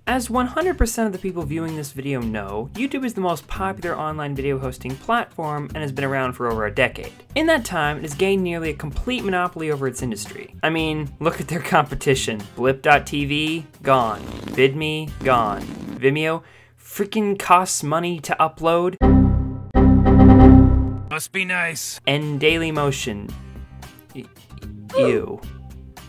As 100% of the people viewing this video know, YouTube is the most popular online video hosting platform and has been around for over a decade. In that time, it has gained nearly a complete monopoly over its industry. I mean, look at their competition. Blip.tv, gone. VidMe, gone. Vimeo, freaking costs money to upload. Must be nice. And dailymotion. Ew.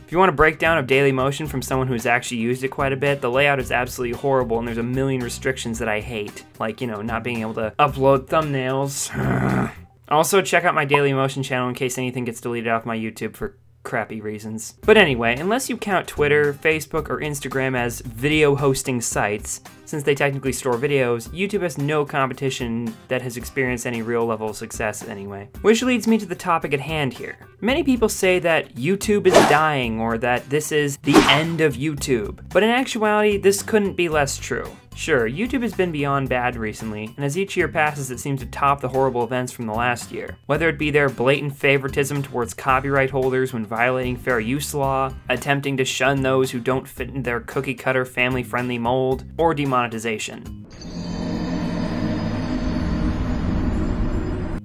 If you want a breakdown of dailymotion from someone who's actually used it quite a bit, the layout is absolutely horrible and there's a million restrictions that I hate. Like, you know, not being able to upload thumbnails. Also, check out my dailymotion channel in case anything gets deleted off my YouTube for crappy reasons. But anyway, unless you count Twitter, Facebook, or Instagram as video hosting sites, since they technically store videos, YouTube has no competition that has experienced any real level of success anyway. Which leads me to the topic at hand here. Many people say that YouTube is dying or that this is the end of YouTube, but in actuality, this couldn't be less true. Sure, YouTube has been beyond bad recently, and as each year passes it seems to top the horrible events from the last year. Whether it be their blatant favoritism towards copyright holders when violating fair use law, attempting to shun those who don't fit in their cookie-cutter family-friendly mold, or demonetization.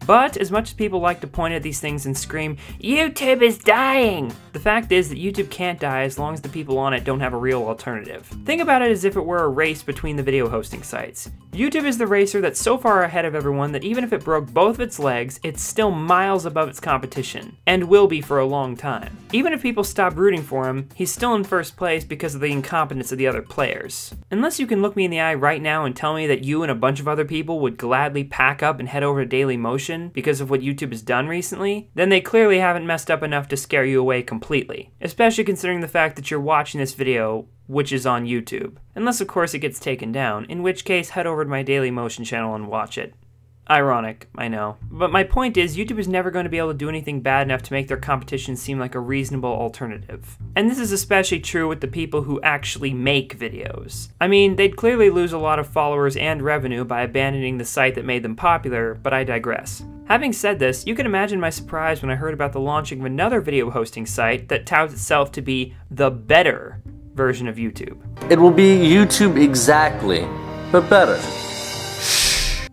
But as much as people like to point at these things and scream, YouTube is dying! The fact is that YouTube can't die as long as the people on it don't have a real alternative. Think about it as if it were a race between the video hosting sites. YouTube is the racer that's so far ahead of everyone that even if it broke both of its legs, it's still miles above its competition, and will be for a long time. Even if people stop rooting for him, he's still in first place because of the incompetence of the other players. Unless you can look me in the eye right now and tell me that you and a bunch of other people would gladly pack up and head over to dailymotion because of what YouTube has done recently, then they clearly haven't messed up enough to scare you away completely. Especially considering the fact that you're watching this video, which is on YouTube. Unless of course it gets taken down, in which case head over to my dailymotion channel and watch it. Ironic, I know. But my point is, YouTube is never going to be able to do anything bad enough to make their competition seem like a reasonable alternative. And this is especially true with the people who actually make videos. I mean, they'd clearly lose a lot of followers and revenue by abandoning the site that made them popular, but I digress. Having said this, you can imagine my surprise when I heard about the launching of another video hosting site that touts itself to be the better version of YouTube. It will be YouTube exactly, but better.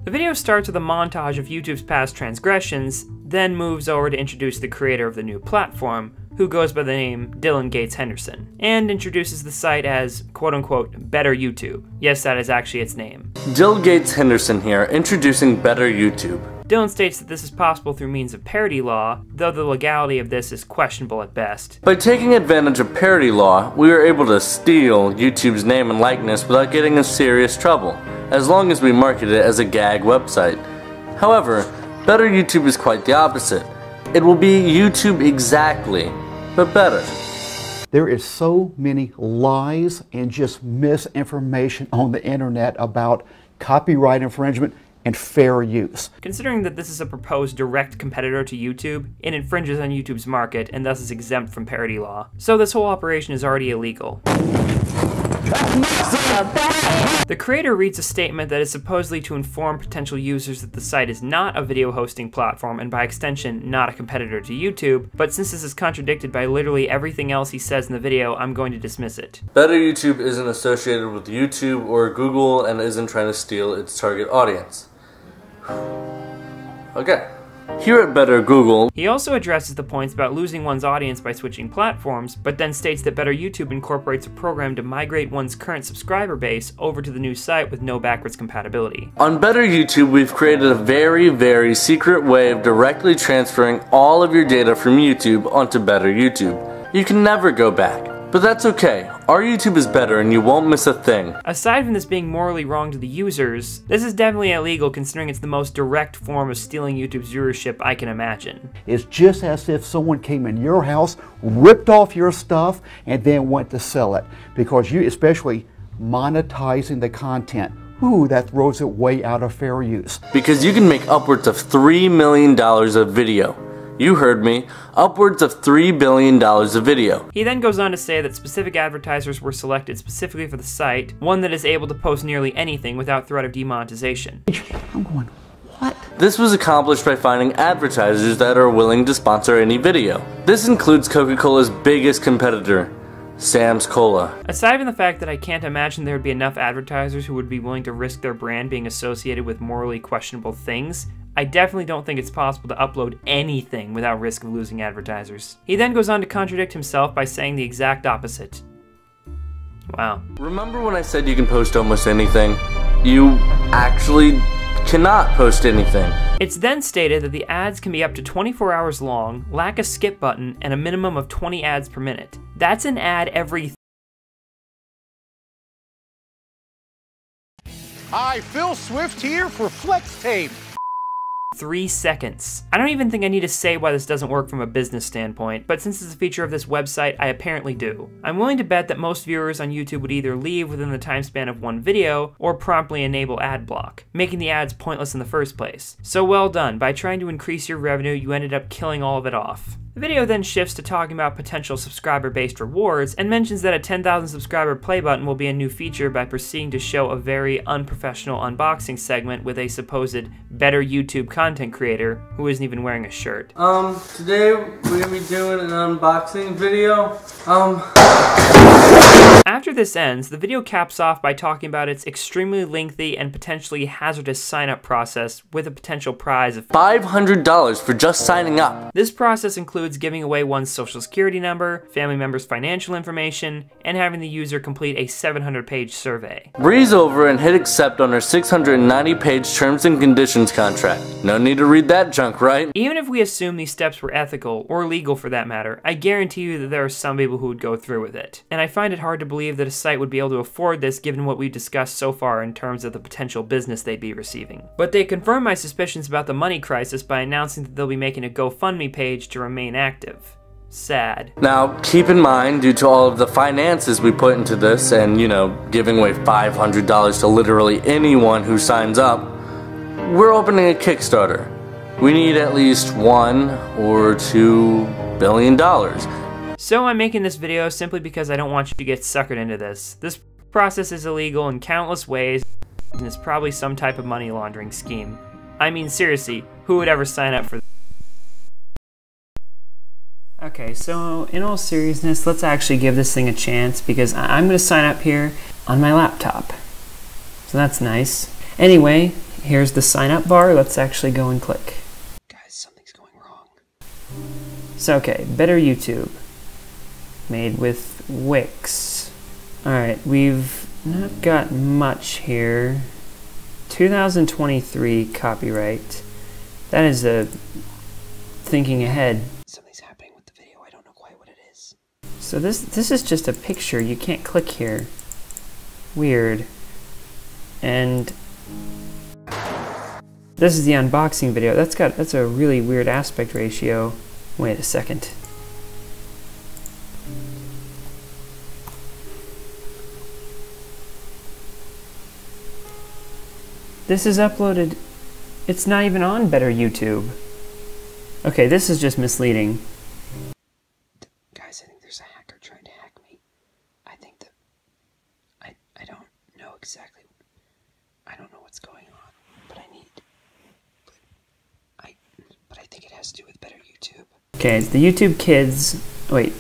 The video starts with a montage of YouTube's past transgressions, then moves over to introduce the creator of the new platform, who goes by the name Dylan Gates Henderson, and introduces the site as quote-unquote better YouTube. Yes, that is actually its name. Dylan Gates Henderson here, introducing better YouTube. Dylan states that this is possible through means of parody law, though the legality of this is questionable at best. By taking advantage of parody law, we are able to steal YouTube's name and likeness without getting in serious trouble, as long as we market it as a gag website. However, better YouTube is quite the opposite. It will be YouTube exactly, but better. There is so many lies and just misinformation on the internet about copyright infringement and fair use. Considering that this is a proposed direct competitor to YouTube, it infringes on YouTube's market and thus is exempt from parody law. So this whole operation is already illegal. The creator reads a statement that is supposedly to inform potential users that the site is not a video hosting platform and by extension not a competitor to YouTube, but since this is contradicted by literally everything else he says in the video, I'm going to dismiss it. Better YouTube isn't associated with YouTube or Google and isn't trying to steal its target audience. Okay. Here at Better Google, he also addresses the points about losing one's audience by switching platforms, but then states that Better YouTube incorporates a program to migrate one's current subscriber base over to the new site with no backwards compatibility. On Better YouTube, we've created a very secret way of directly transferring all of your data from YouTube onto Better YouTube. You can never go back. But that's okay. Our YouTube is better and you won't miss a thing. Aside from this being morally wrong to the users, this is definitely illegal considering it's the most direct form of stealing YouTube's viewership I can imagine. It's just as if someone came in your house, ripped off your stuff, and then went to sell it. Because you, especially monetizing the content, ooh, that throws it way out of fair use. Because you can make upwards of $3 million a video. You heard me, upwards of $3 billion a video. He then goes on to say that specific advertisers were selected specifically for the site, one that is able to post nearly anything without threat of demonetization. I'm going, what? This was accomplished by finding advertisers that are willing to sponsor any video. This includes Coca-Cola's biggest competitor, Sam's Cola. Aside from the fact that I can't imagine there would be enough advertisers who would be willing to risk their brand being associated with morally questionable things, I definitely don't think it's possible to upload anything without risk of losing advertisers. He then goes on to contradict himself by saying the exact opposite. Wow. Remember when I said you can post almost anything? You actually cannot post anything. It's then stated that the ads can be up to 24 hours long, lack a skip button, and a minimum of 20 ads per minute. That's an ad every Hi, Phil Swift here for Flex Tape. 3 seconds. I don't even think I need to say why this doesn't work from a business standpoint, but since it's a feature of this website, I apparently do. I'm willing to bet that most viewers on YouTube would either leave within the time span of one video, or promptly enable ad block, making the ads pointless in the first place. So well done, by trying to increase your revenue, you ended up killing all of it off. The video then shifts to talking about potential subscriber-based rewards, and mentions that a 10,000 subscriber play button will be a new feature by proceeding to show a very unprofessional unboxing segment with a supposed better YouTube content creator who isn't even wearing a shirt. Today we're gonna be doing an unboxing video. After this ends, the video caps off by talking about its extremely lengthy and potentially hazardous sign-up process with a potential prize of $500 for just signing up. This process includes giving away one's social security number, family members' financial information, and having the user complete a 700-page survey. Breeze over and hit accept on our 690-page terms and conditions contract. No need to read that junk, right? Even if we assume these steps were ethical, or legal for that matter, I guarantee you that there are some people who would go through with it. And I find it hard to believe that a site would be able to afford this given what we've discussed so far in terms of the potential business they'd be receiving. But they confirm my suspicions about the money crisis by announcing that they'll be making a GoFundMe page to remain active. Sad. Now, keep in mind, due to all of the finances we put into this and, you know, giving away $500 to literally anyone who signs up, we're opening a Kickstarter. We need at least $1 or $2 billion. So I'm making this video simply because I don't want you to get suckered into this. This process is illegal in countless ways, and it's probably some type of money laundering scheme. I mean, seriously, who would ever sign up for this? Okay, so in all seriousness, let's actually give this thing a chance because I'm going to sign up here on my laptop. So that's nice. Anyway, here's the sign up bar. Let's actually go and click. Guys, something's going wrong. So okay, better YouTube. Made with Wix. Alright, we've not got much here. 2023 copyright. That is a thinking ahead. Something's happening with the video. I don't know quite what it is. So this is just a picture. You can't click here. Weird. And this is the unboxing video. That's a really weird aspect ratio. Wait a second. This is uploaded. It's not even on Better YouTube. Okay, this is just misleading. Guys, I think there's a hacker trying to hack me. I think that I don't know exactly. I don't know what's going on, but I think it has to do with Better YouTube. Okay, it's the YouTube Kids. Wait,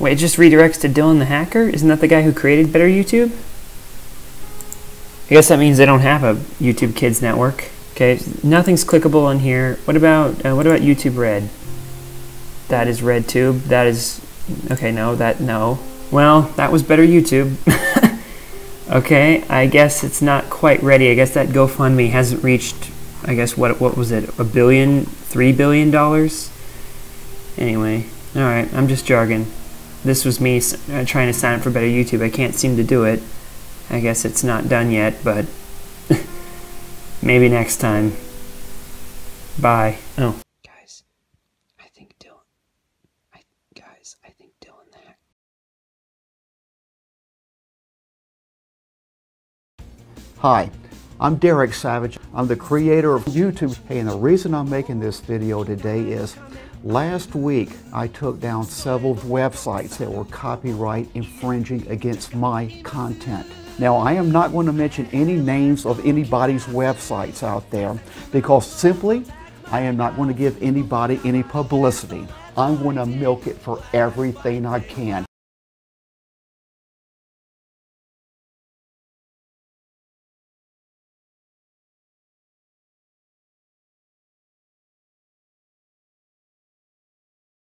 it just redirects to Dylan the Hacker? Isn't that the guy who created Better YouTube? I guess that means they don't have a YouTube Kids network. Okay, nothing's clickable on here. What about YouTube Red? That is RedTube. That is okay. No. Well, that was Better YouTube. Okay, I guess it's not quite ready. I guess that GoFundMe hasn't reached. I guess what was it? $1 billion, $3 billion? Anyway, all right. I'm just Jargon. This was me trying to sign up for Better YouTube. I can't seem to do it. I guess it's not done yet, but maybe next time. Bye. Oh. Guys, I think Dylan the Hacker. Hi, I'm Derek Savage. I'm the creator of YouTube. Hey, and the reason I'm making this video today is last week I took down several websites that were copyright infringing against my content. Now, I am not going to mention any names of anybody's websites out there because simply I am not going to give anybody any publicity. I'm going to milk it for everything I can.